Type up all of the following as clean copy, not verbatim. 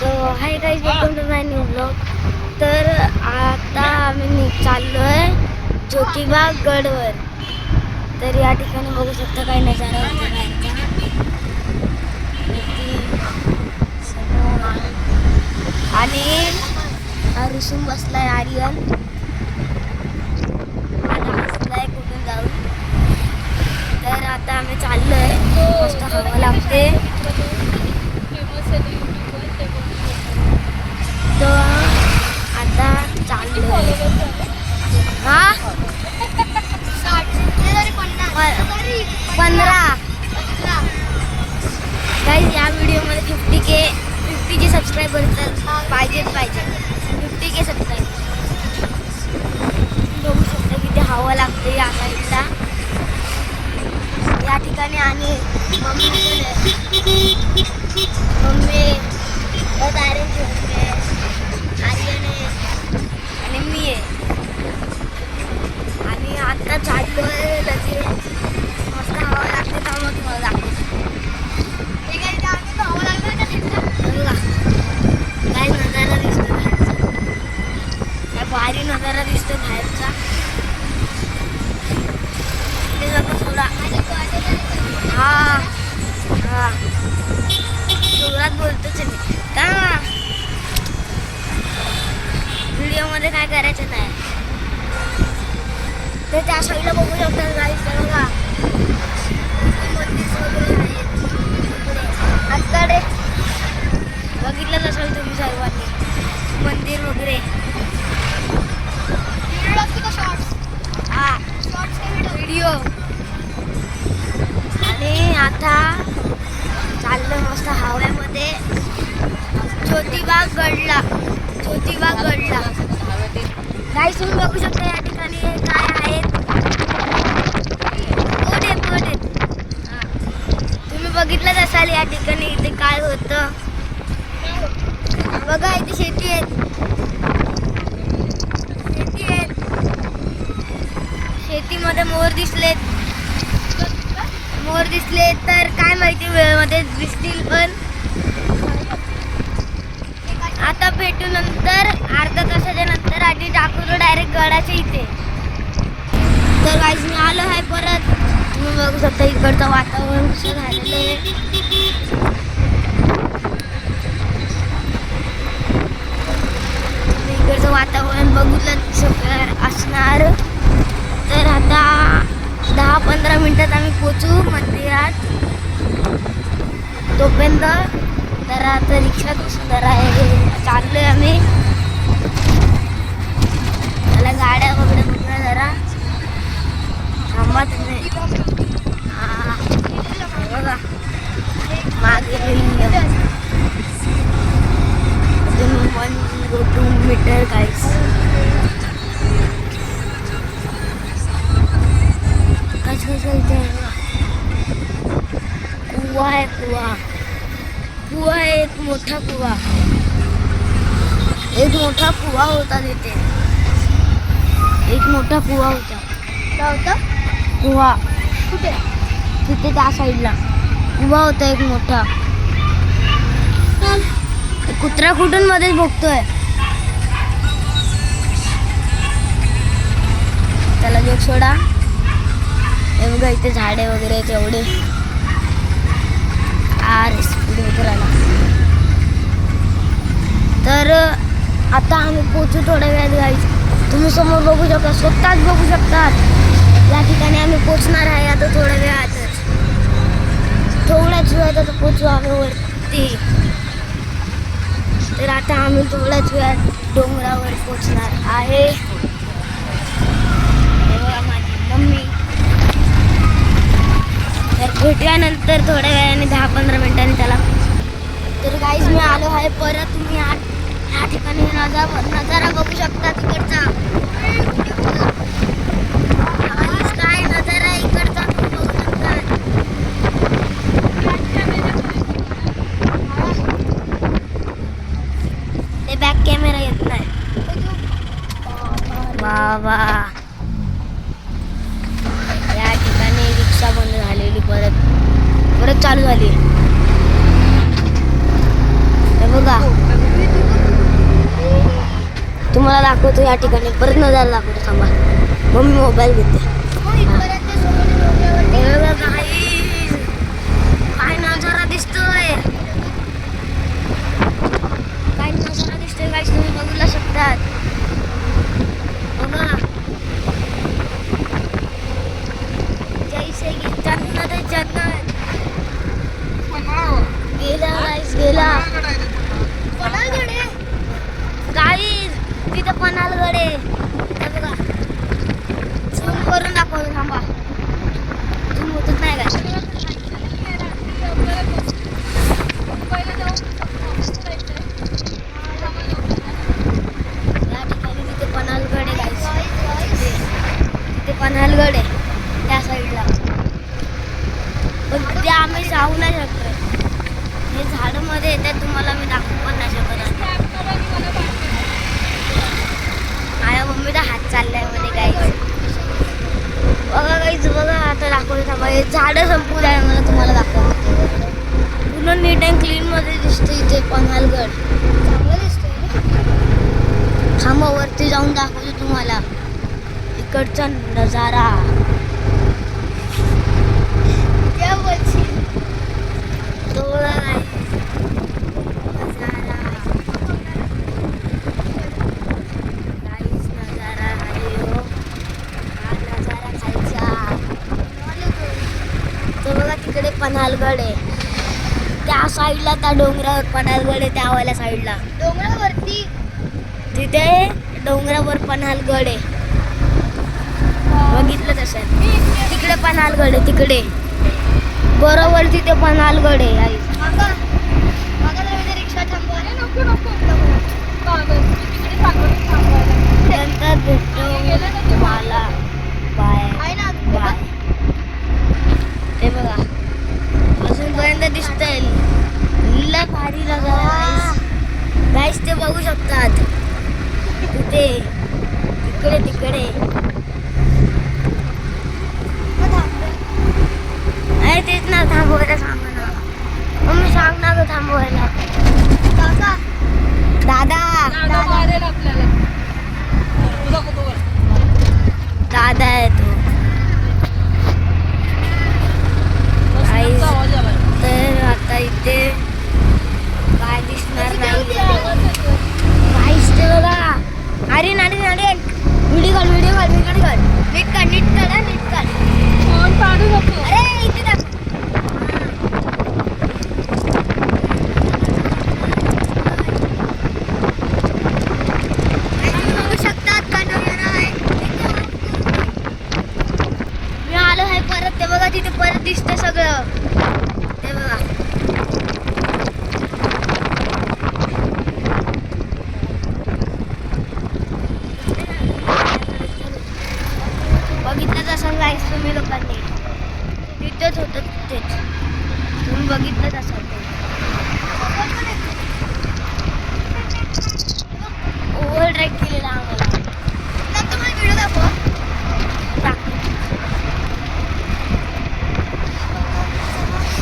So hi guys, welcome to my new blog. तर आता आम्ही चाललो आहे ज्योतिबा गडवर. तर या ठिकाणी बघू शकता काही नजारा होता आणि हा रुसून बसलाय आर्यन. बसलाय कुठून जाऊ. तर आता आम्ही चाललोय, मस्त हवा लागते. तो आता चाललो हा 15 गाईज. या व्हिडिओमध्ये 50K सबस्क्रायबर पाहिजे 50K सबस्क्रायबर. बघू शकता किती हवा लागते या साईडला, या ठिकाणी. आणि मम्मी आर्यन आणि मी आहे. आणि आता चाललोय लगेच. मस्त हवा लागते, त्यामुळे तुम्हाला काय नजारा दिसतो बाहेरचा, काय भारी नजारा दिसतो बाहेरचा. थोडा हा जोरात बोलतोच मी का. व्हिडिओमध्ये काय करायचं नाही. तर त्या साईडला बघू शकता गाईज, बघा मंदिर वगैरे आहेत आतकडे. बघितलंच असेल तुम्ही सर्वांनी मंदिर वगैरे. हा व्हिडिओ. आणि आता चाललं मस्त हव्यामध्ये ज्योतिबा गडला. गाईस तुम्ही बघू शकता या ठिकाणी काय आहेत. तुम्ही बघितलंच असाल या ठिकाणी इथे काय होतं. बघा इथे शेती आहेत. शेतीमध्ये मोर दिसले तर काय माहिती वेळेमध्ये दिसतील. पण आता भेटू नंतर अर्धा तासाच्या नंतर. आधी टाकतो डायरेक्ट गडाच्या इथे. तर गाईज मी आलो आहे परत. तुम्ही बघू शकता इकडचं वातावरण कसं झालेलं आहे. इकडचं वातावरण बघितलं असणार. तर आता 10-15 मिनिटात आम्ही पोचू मंदिरात. तोपर्यंत जरा आता रिक्षा सुंदर आहे, चाललोय आम्ही. मला गाड्या वगैरे बघणार जरा थांबा तुम्ही. बघा मागे 1-2 मीटर गाईस. कुवा आहे, कुवा आहे. एक मोठा कुवा होता तिथे. एक मोठा कुवा होता. काय होता कुवा? कुठे? तिथे त्या साईडला कुवा होता एक मोठा. कुत्रा कुठून मध्येच बघतोय. त्याला जोक सोडा. हे बघा इथे झाडे वगैरे तेवढे. स्पीड वगैरे आला. तर आता आम्ही पोचू थोड्या वेळात गाईज. तुम्ही समोर बघू शकता, स्वतःच बघू शकतात. या ठिकाणी आम्ही पोचणार आहे आता थोड्या वेळातच. थोड्याच वेळात आता पोचू आम्ही वरती. तर आता आम्ही थोड्याच वेळात डोंगरावर पोचणार आहे. माझी मम्मी. तर भेटल्यानंतर थोड्या वेळाने 10-15 मिनिटांनी त्याला. तर गाईज मी आलो आहे परत. तुम्ही ह्या ठिकाणी नजारा बघू शकता तिकडचा. काय नजारा इकडचा बघू शकता. ते बॅक कॅमेरा येत नाही. वा या ठिकाणी रिक्षा बंद झालेली परत चालू झाली. हे बघा तुम्हाला दाखवतो या ठिकाणी परत नजारा दाखवतो थांबा. मग मी मोबाईल घेते. काय नजारा दिसतोय, काय नजारा दिसतोय गाईस, तुम्ही बघू शकतात. बघा जैसे की जन्नत आहे जन्नत. गेला गाईस गेला. पन्हाळगड आहे गाईस, तिथं पन्हाळगड आहे. हे बघा झूम करून दाखवतो थांबा. झूम होतच नाही का. या ठिकाणी तिथे पन्हाळगड आहे गाईस. तिथे पन्हाळगड आहे त्या साईडला, पण तिथे आम्ही जाऊ नाही शकतो. हे झाडामध्ये येतात, तुम्हाला मी दाखवू पण नाही शकत. माझ्या मम्मीचा हात चाललाय मध्ये गाईस. बघा गाईस बघा, आता दाखवतो थांबा. हे झाडं संपू द्या, मला तुम्हाला दाखवतो. पूर्ण नीट अँड क्लीन मध्ये दिसते इथे पन्हाळगड. चांगलं दिसतंय. थांबा वरती जाऊन दाखवतो तुम्हाला इकडचा नजारा. तिकडे पन्हाळगड आहे त्या साईडला, त्या डोंगरावर पन्हाळगड आहे. त्या वाल्या साईडला डोंगरावरती, तिथे डोंगरावर पन्हाळगड आहे. बघितलं तसं तिकडे पन्हाळगड आहे. तिकडे बरोबर तिथे पन्हाळगड आहे. आई रिक्षा नंतर भेटतो तुम्हाला. Bye bye. हे बघा अजूनपर्यंत दिसतंय लीला भारी नजारा गाईस. ते बघू शकतात तिथे तिकडे तिकडे. अरे तेच ना, थांबवायला सांगा ना मम्मी, सांग ना ग थांबवायला. दादा दादा आहे तो. तर आता इथे काय दिसणार नाही काहीच. ते बघा अरे नाडी नाडी व्हिडिओ काढ व्हिडिओ काढ व्हिडिओ काढ. नीट काढ नीट काढ नीट काढ. फोन काढू नको. अरे इथे दाखव. बघू शकतात का नाही. मी आलो आहे परत. ते बघा तिथे परत दिसतं सगळं. ते बघा बघितलं असं गाईस तुम्ही लोकांनी. तिथेच होतं तिथेच तुम्ही बघितलं असं. ओव्हर ड्राईव्ह केलेला आम्हाला. तुम्हाला व्हिडिओ दाखवा.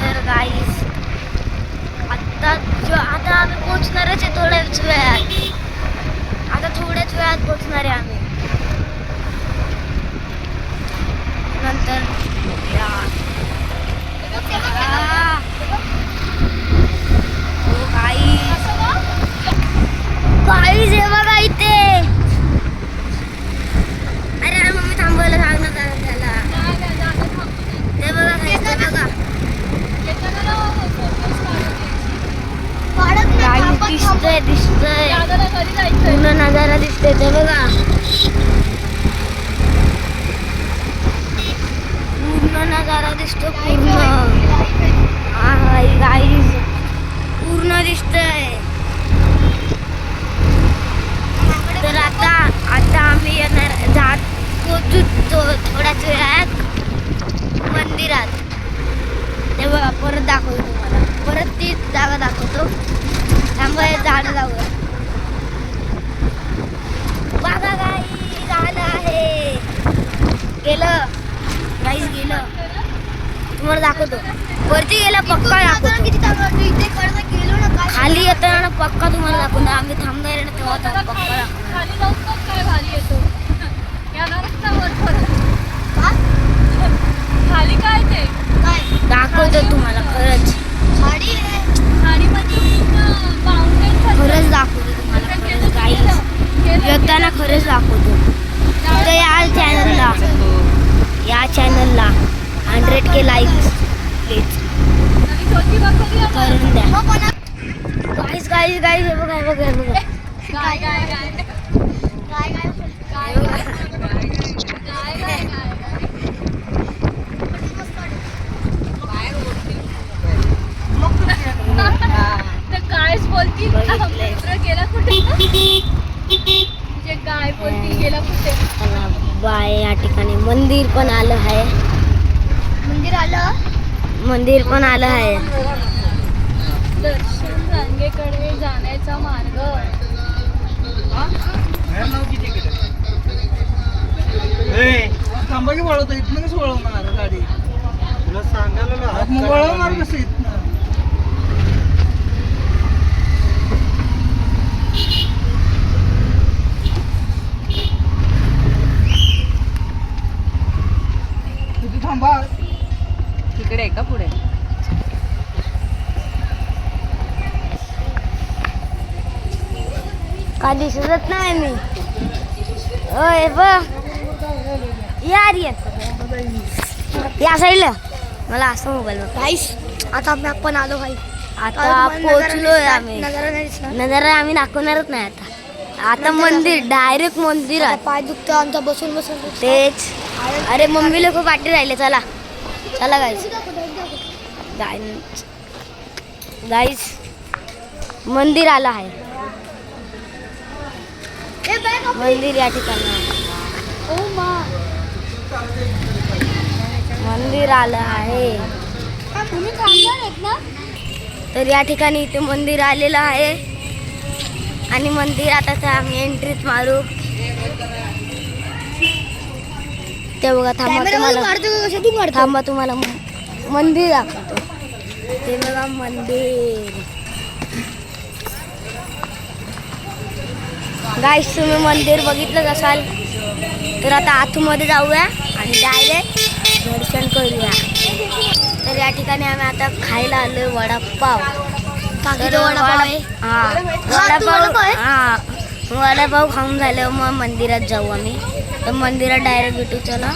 तर गाईस आता आम्ही पोचणारच आहे थोड्याच वेळात. आता थोड्याच वेळात पोचणार आहे आम्ही. नंतर गाईस हे बघा इथे. अरे मम्मी थांबवायला सांग ना त्याला. ते बघा ते बघा दिसतंय दिसतंय पूर्ण नजारा दिसतंय. ते बघा पूर्ण नजारा दिसतो पूर्ण. हा गाईस पूर्ण दिसतंय. तर आता आम्ही येणार जात पोचू थोड्याच वेळात मंदिरात. ते बघा परत दाखवतो तुम्हाला. परत ती जागा दाखवतो. त्यामुळे झाडं लावूया. बघा गाई झालं आहे. गेलं गाईस गेलं. तुम्हाला दाखवतो वरती गेला पक्का दाखवतो. खाली येताना पक्का तुम्हाला दाखवणार. आम्ही थांबणार ना तेव्हा पक्का दाखवणार. खाली जाऊन बघ काय भारी येतो. येणारच ना वर परत. खाली काय ते दाखवतो तुम्हाला खरंच. खाली म्हणजे माउंटेन खरंच दाखवतो तुम्हाला खरंच गाईस. येताना खरंच दाखवतो. तर या चॅनलला 100K लाईक्स प्लीज करून द्या. गाईस गाईस गाईस हे बघा हे बघा हे बघा. काय काय काय काय गायच बोलती गेला कुठे म्हणजे गाय बोलती गेला कुठे. बाय या ठिकाणी मंदिर पण आलं आहे. मंदिर पण आलं आहे. दर्शन रांगेकडे जाण्याचा मार्ग. थांबा की वळवतो इथनं कसं वळवणार गाडी. तुला सांगायला मग वळवणार कसं इथनं. किती थांबा तिकडे आहे का पुढे. का दिसत नाही मी. ओय बघ यार या साईडला मला असं मोबाईल बघ. गाईस आता आपण आलो भाई. आता पोहोचलोय आम्ही. नजारा आम्ही दाखवणारच नाही आता. आता मंदिर डायरेक्ट मंदिरात. पाय दुखतो आमचा बसून बसून. तेच अरे मम्मी लोक पाठी राहिले. चला चला गाईस. गाईस मंदिर आलं आहे. मंदिर या ठिकाणी मंदिर आलं आहे. तर या ठिकाणी इथे मंदिर आलेलं आहे आणि मंदिर आता आम्ही एंट्रीच मारू. ते बघा थांबा तुम्हाला मंदिर दाखवतो. ते बघा मंदिर. गाईस तुम्ही मंदिर बघितलंच असाल तर आता आतमध्ये जाऊया आणि डायरेक्ट दर्शन करूया. तर या ठिकाणी आम्ही आता खायला आलोय वडापाव. वडापाव खाऊन झाल्यावर मग मंदिरात जाऊ आम्ही. तर मंदिरात डायरेक्ट भेटू. चला